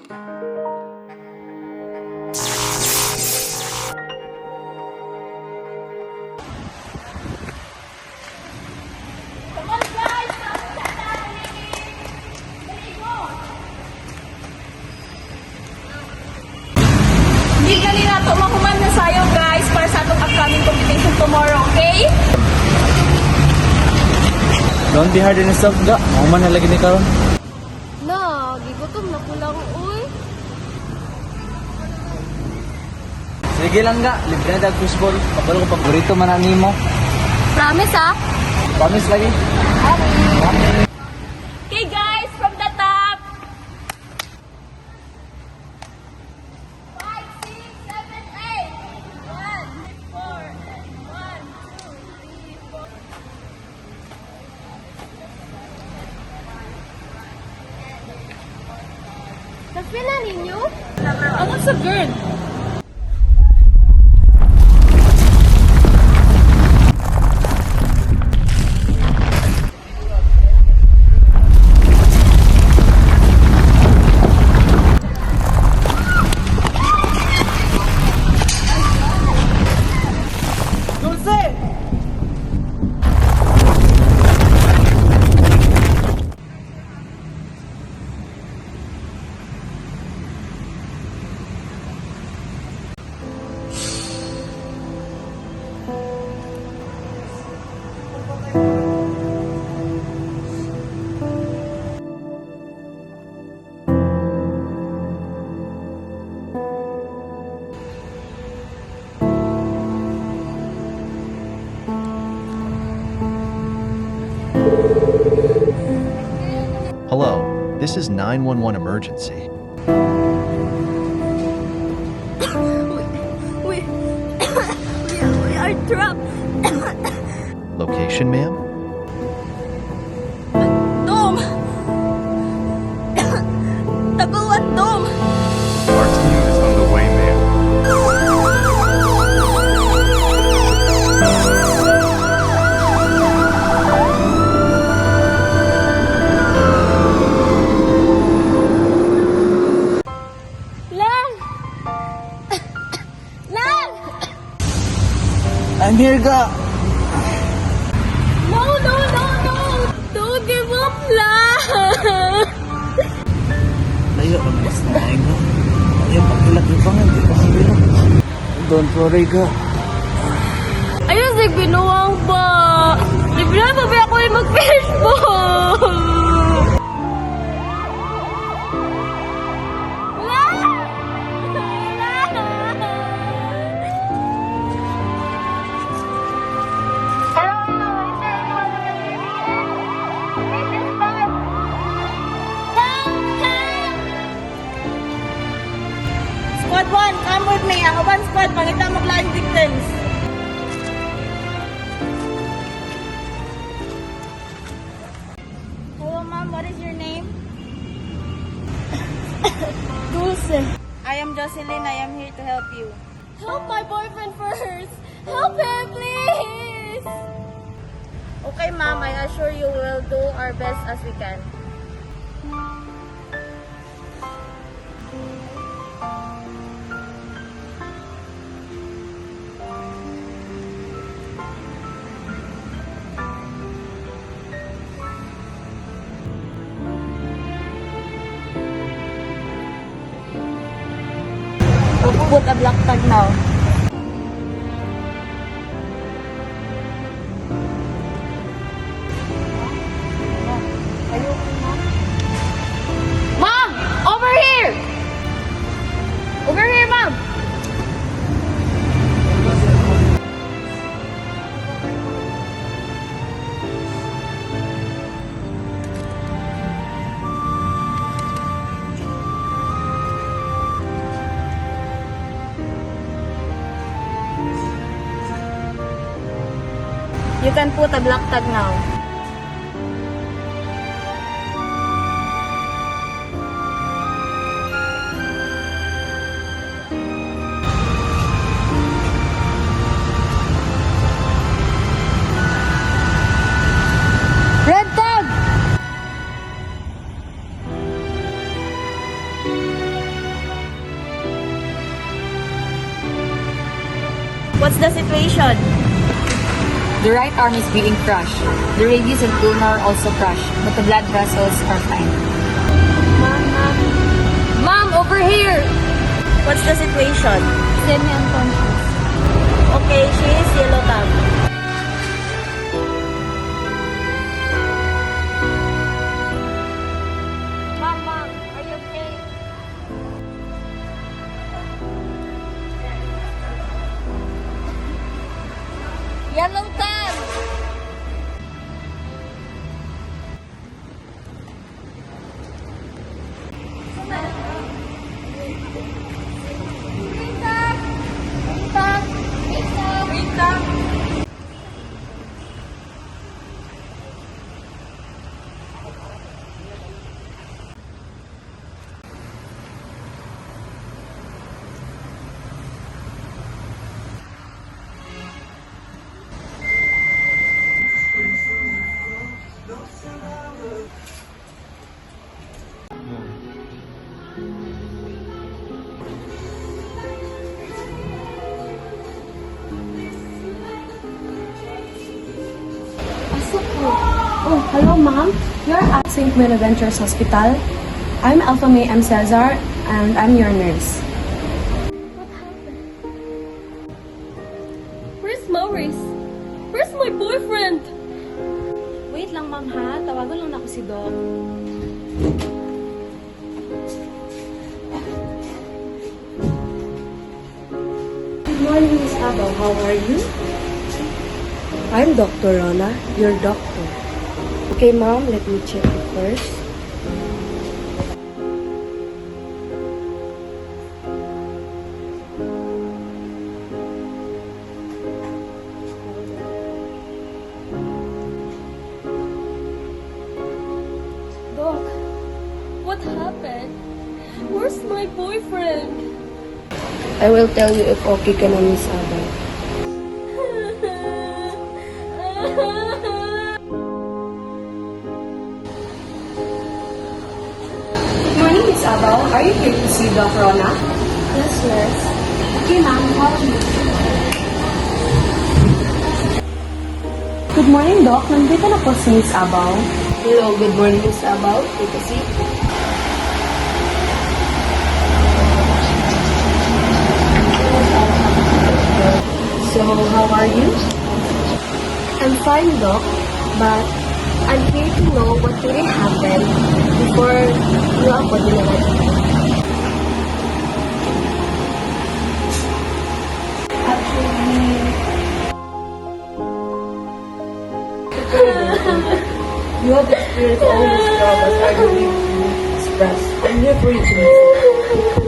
Hindi kanina ito mahuman na sayo guys para sa atong upcoming competition tomorrow, okay? Don't be hard on yourself, ga. Mahuman na lagi ni karon. Na, gigutom na kulang, uy. Sige lang, ga. Libre na dag fishball. Kapalo ko paborito man ang nimo. Promise, ha? Promise lagi. Okay guys, from the top. 5, 6, 7, 8. 1, 4, 1, 2, 3, 4. Napila ninyo? Ano sa girl? Hello, this is 911 emergency. We are trapped. Location, ma'am? Dom! Taguan, Dom! Our team is on the way, ma'am. Lang! Lang! I'm here, ga. No, no, no, no! Don't give up, Lang! Layo, mas naing ga. Ayaw, pagkilat yung pangal. Di ba kabilo? Don't worry, ga. Ayun, si binuwang ba? Libre na ba ako yung mag-Facebook? Lang! Lang! Squad 1, come with me. Ang uban squad, mangita mag-line victims. Hello, ma'am. What is your name? Dulce. I am Jocelyn. I am here to help you. Help my boyfriend first! Help him, please! Okay, ma'am. I assure you will do our best as we can. Put a black tag now. Mom! Over here! Over here, Mom! You can put a black tag now. Red tag! What's the situation? The right arm is being crushed. The radius and ulnar also crushed, but the blood vessels are fine. Mom, over here! What's the situation? Semi-unconscious. Okay, she is yellow tab. Mom, are you okay? Yellow tab! Oh, hello, ma'am. You're at St. Bonaventure's Hospital. I'm Alpha May M. Cesar, and I'm your nurse. Where's Maurice? Where's my boyfriend? Wait lang, ma'am, ha? Tawagan lang ako si Doc. Good morning, Miss Abel. How are you? I'm Dr. Rona, your doctor. Okay, ma'am, let me check you first. Doc, what happened? Where's my boyfriend? I will tell you if okay ka na, Miss Abel. Good morning, Miss Abel. Are you here to see Doc Rona? Yes, nurse. Okay, ma'am. How are you? Good morning, Doc. Nandito na po si Miss Abel. Hello, good morning, Miss Abel. Take a seat. So, how are you? I'm fine, Doc. But I'm here to know what really happened before you are put in a hospital. Actually, you have experienced all these traumas I believe you expressed. I'm here for you to listen.